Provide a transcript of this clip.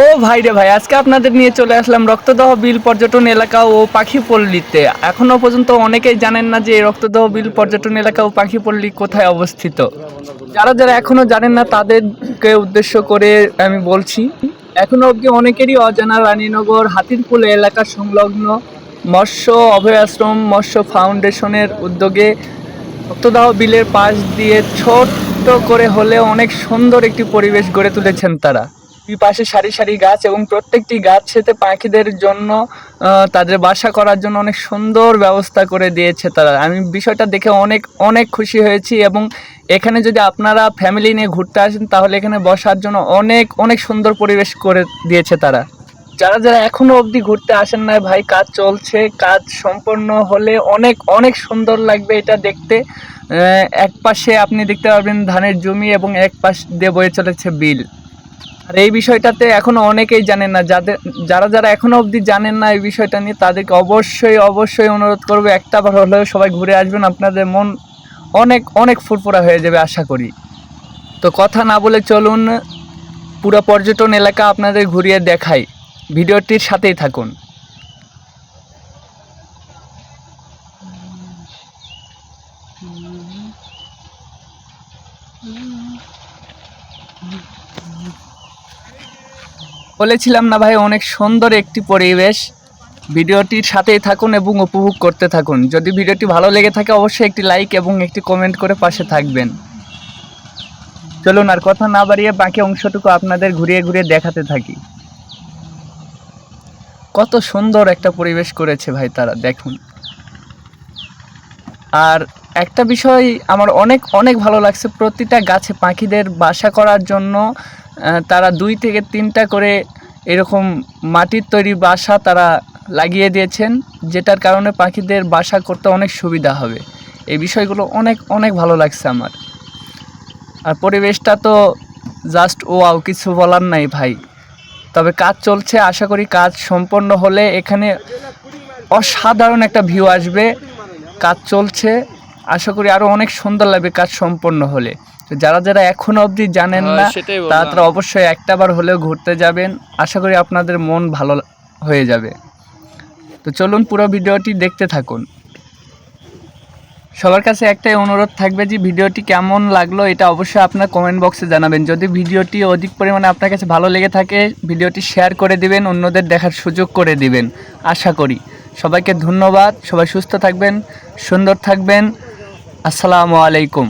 ও ভাই রে ভাই, আজকে আপনাদের নিয়ে চলে আসলাম রক্তদাহ বিল পর্যটন এলাকা ও পাখিপল্লীতে। এখনো পর্যন্ত অনেকেই জানেন না যে এই রক্তদাহ বিল পর্যটন এলাকা ও পাখিপল্লী কোথায় অবস্থিত। যারা যারা এখনো জানেন না তাদেরকে উদ্দেশ্য করে আমি বলছি, এখনো অবধি অনেকেরই অজানা রানীনগর হাতিরপুল এলাকা সংলগ্ন মৎস্য অভয়াশ্রম মৎস্য ফাউন্ডেশনের উদ্যোগে রক্তদাহ বিলের পাশ দিয়ে ছোট্ট করে হলেও অনেক সুন্দর একটি পরিবেশ গড়ে তুলেছেন তারা। দুই পাশে সারি সারি গাছ এবং প্রত্যেকটি গাছেতে পাখিদের জন্য তাদের বাসা করার জন্য অনেক সুন্দর ব্যবস্থা করে দিয়েছে তারা। আমি বিষয়টা দেখে অনেক অনেক খুশি হয়েছি এবং এখানে যদি আপনারা ফ্যামিলি নিয়ে ঘুরতে আসেন তাহলে এখানে বসার জন্য অনেক অনেক সুন্দর পরিবেশ করে দিয়েছে তারা। যারা যারা এখনো অবধি ঘুরতে আসেন না ভাই, কাজ চলছে, কাজ সম্পন্ন হলে অনেক অনেক সুন্দর লাগবে এটা দেখতে। এক পাশে আপনি দেখতে পারবেন ধানের জমি এবং এক পাশ দিয়ে বয়ে চলেছে বিল। আর এই বিষয়টাতে এখনো অনেকেই জানেন না, যারা যারা এখনো অবধি জানেন না এই বিষয়টা নিয়ে তাদেরকে অবশ্যই অবশ্যই অনুরোধ করবো একটাবার হলেও সবাই ঘুরে আসবেন, আপনাদের মন অনেক অনেক ফুরফুরা হয়ে যাবে আশা করি। তো কথা না বলে চলুন পুরো পর্যটন এলাকা আপনাদের ঘুরিয়ে দেখাই, ভিডিওটির সাথেই থাকুন। বলেছিলাম না ভাই, অনেক সুন্দর একটি পরিবেশ। ভিডিওটির সাথেই থাকুন এবং উপভোগ করতে থাকুন। যদি ভিডিওটি ভালো লেগে থাকে অবশ্যই একটি লাইক এবং একটি কমেন্ট করে পাশে থাকবেন। চলুন আর কথা না বাড়িয়ে বাকি অংশটুকু আপনাদের ঘুরিয়ে ঘুরিয়ে দেখাতে থাকি। কত সুন্দর একটা পরিবেশ করেছে ভাই তারা, দেখুন। আর একটা বিষয় আমার অনেক অনেক ভালো লাগছে, প্রতিটা গাছে পাখিদের বাসা করার জন্য তারা 2 থেকে 3টা করে এরকম মাটির তৈরি বাসা তারা লাগিয়ে দিয়েছেন, যেটার কারণে পাখিদের বাসা করতে অনেক সুবিধা হবে। এই বিষয়গুলো অনেক অনেক ভালো লাগছে আমার। আর পরিবেশটা তো জাস্ট ওয়াও, কিছু বলার নাই ভাই। তবে কাজ চলছে, আশা করি কাজ সম্পন্ন হলে এখানে অসাধারণ একটা ভিউ আসবে। কাজ চলছে, আশা করি আরও অনেক সুন্দর লাগবে কাজ সম্পন্ন হলে। তো যারা যারা এখনও অবধি জানেন না তারা অবশ্যই একটাবার হলেও ঘুরতে যাবেন, আশা করি আপনাদের মন ভালো হয়ে যাবে। তো চলুন পুরো ভিডিওটি দেখতে থাকুন। সবার কাছে একটাই অনুরোধ থাকবে যে ভিডিওটি কেমন লাগলো এটা অবশ্যই আপনার কমেন্ট বক্সে জানাবেন। যদি ভিডিওটি অধিক পরিমাণে আপনার কাছে ভালো লেগে থাকে ভিডিওটি শেয়ার করে দিবেন, অন্যদের দেখার সুযোগ করে দিবেন আশা করি। সবাইকে ধন্যবাদ, সবাই সুস্থ থাকবেন, সুন্দর থাকবেন। আসসালামু আলাইকুম।